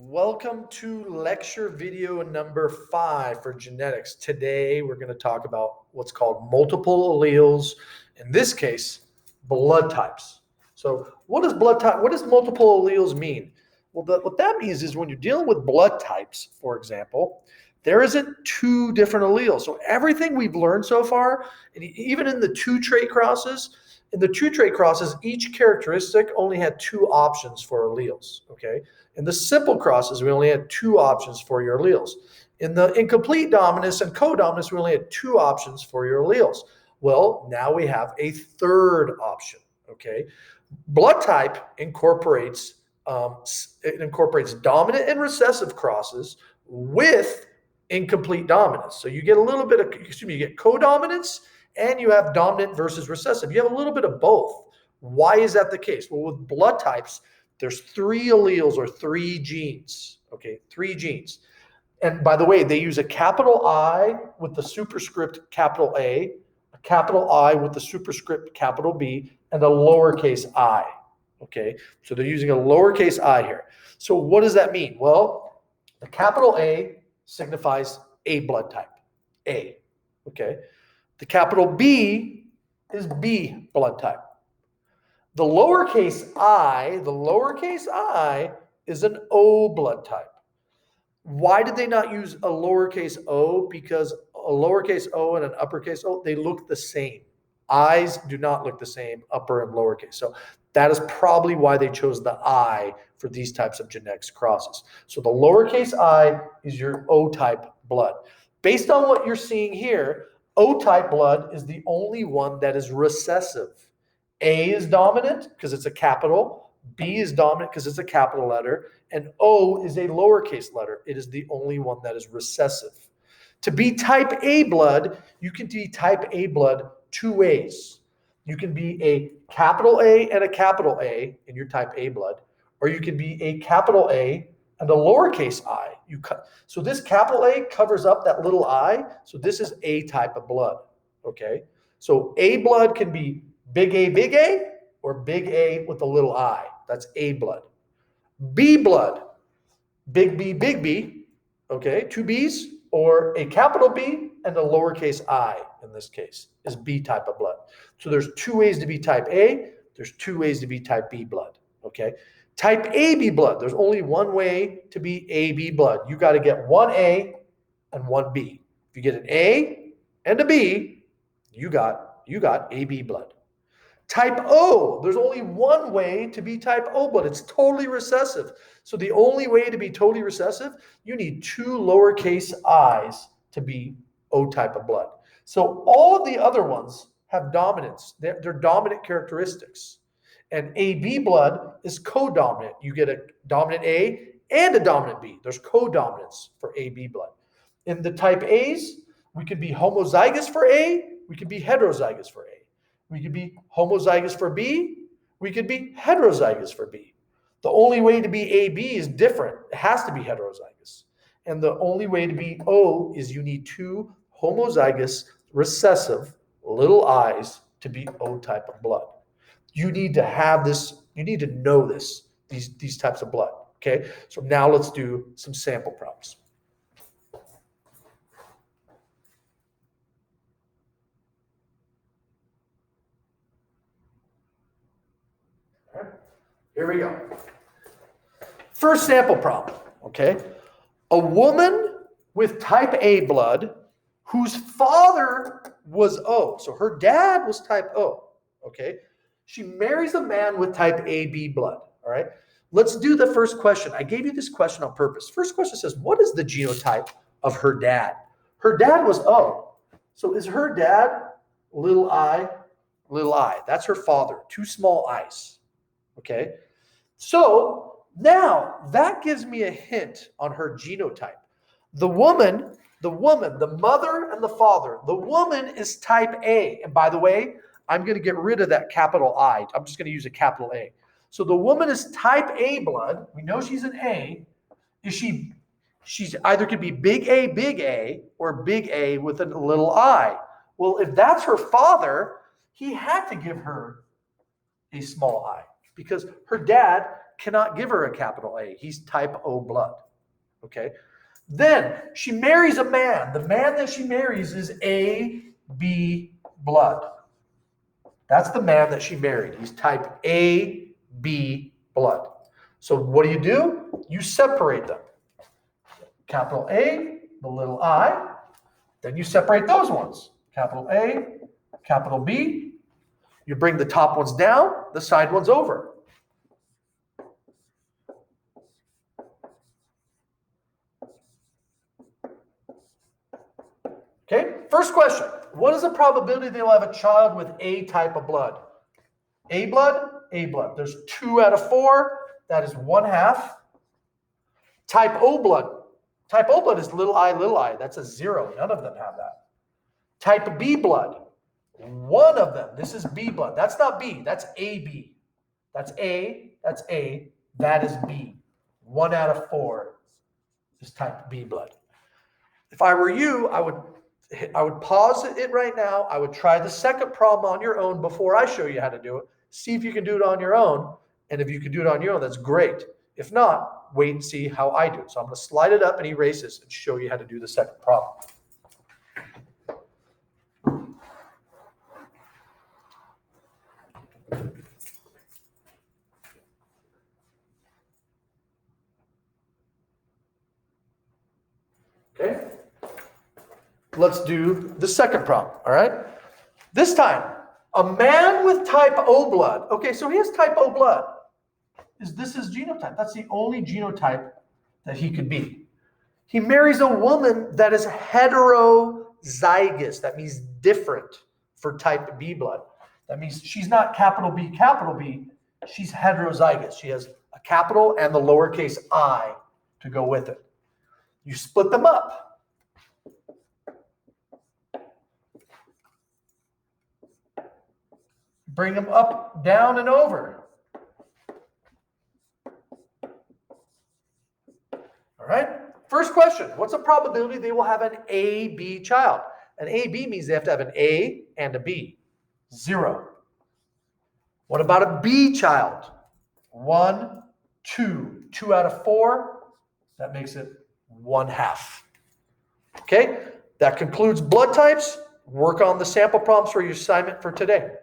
Welcome to lecture video number 5 for genetics. Today we're going to talk about what's called multiple alleles. In this case, blood types. So what does multiple alleles mean? Well, what that means is when you're dealing with blood types, for example, there isn't two different alleles. So everything we've learned so far, and even in the two trait crosses, each characteristic only had two options for alleles, okay? In the simple crosses, we only had two options for your alleles. In the incomplete dominance and codominance, we only had two options for your alleles. Well, now we have a third option, okay? Blood type incorporates dominant and recessive crosses with incomplete dominance. So you get a little bit of, you get codominance and you have dominant versus recessive. You have a little bit of both. Why is that the case? Well, with blood types, there's 3 alleles or 3 genes, okay? 3 genes. And by the way, they use a capital I with the superscript capital A capital I with the superscript capital B, and a lowercase I, okay? So they're using a lowercase I here. So what does that mean? Well, the capital A signifies A blood type, A, okay? The capital B is B blood type. The lowercase I is an O blood type. Why did they not use a lowercase o? Because a lowercase o and an uppercase O, they look the same. I's do not look the same, upper and lowercase. So that is probably why they chose the I for these types of genetics crosses. So the lowercase I is your O-type blood. Based on what you're seeing here, O-type blood is the only one that is recessive. A is dominant because it's a capital. B is dominant because it's a capital letter, and O is a lowercase letter. It is the only one that is recessive. To be type A blood, you can be type A blood 2 ways. You can be a capital A and a capital A in your type A blood, or you can be a capital A and a lowercase I. So this capital A covers up that little I, so this is A type of blood, okay? So A blood can be big A, or big A with a little I. That's A blood. B blood, big B, okay, 2 B's, or a capital B and a lowercase I, in this case, is B type of blood. So there's 2 ways to be type A. There's 2 ways to be type B blood, okay? Type AB blood, there's only one way to be AB blood. You got to get 1 A and 1 B. If you get an A and a B, you got AB blood. Type O, there's only one way to be type O blood. It's totally recessive. So the only way to be totally recessive, you need 2 lowercase i's to be O type of blood. So all of the other ones have dominance. They're dominant characteristics. And AB blood is codominant. You get a dominant A and a dominant B. There's codominance for AB blood. In the type A's, we could be homozygous for A, we could be heterozygous for A. We could be homozygous for B. We could be heterozygous for B. The only way to be AB is different. It has to be heterozygous. And the only way to be O is you need 2 homozygous recessive little i's to be O type of blood. You need to have this. You need to know these types of blood. Okay. So now let's do some sample problems. Here we go. First sample problem, okay? A woman with type A blood whose father was O. So her dad was type O, okay? She marries a man with type AB blood, all right? Let's do the first question. I gave you this question on purpose. First question says, what is the genotype of her dad? Her dad was O. So is her dad little I? Little I. That's her father. 2 small i's, okay? So now that gives me a hint on her genotype. The woman, the mother and the father, the woman is type A. And by the way, I'm going to get rid of that capital I. I'm just going to use a capital A. So the woman is type A blood. We know she's an A. She's either could be big A, or big A with a little I. Well, if that's her father, he had to give her a small I, because her dad cannot give her a capital A. He's type O blood. Okay. Then she marries a man. The man that she marries is AB blood. That's the man that she married. He's type AB blood. So what do? You separate them. Capital A, the little I. Then you separate those ones. Capital A, capital B. You bring the top ones down, the side ones over. Okay, first question. What is the probability they'll have a child with A type of blood? A blood, A blood. There's 2 out of 4. That is 1/2. Type O blood. Type O blood is little I. That's a 0. None of them have that. Type B blood. 1 of them. This is B blood. That's not B. That's AB. That's A. That's A. That is B. 1 out of 4 is type B blood. If I were you, I would pause it right now. I would try the second problem on your own before I show you how to do it. See if you can do it on your own. And if you can do it on your own, that's great. If not, wait and see how I do it. So I'm going to slide it up and erase this and show you how to do the second problem. Okay. Let's do the second problem, all right? This time, a man with type O blood. Okay, so he has type O blood. This is genotype. That's the only genotype that he could be. He marries a woman that is heterozygous. That means different for type B blood. That means she's not capital B. She's heterozygous. She has a capital and the lowercase I to go with it. You split them up. Bring them up, down, and over. All right. First question. What's the probability they will have an AB child? An AB means they have to have an A and a B. 0. What about a B child? 1, 2. 2 out of 4. That makes it 1/2. Okay. That concludes blood types. Work on the sample problems for your assignment for today.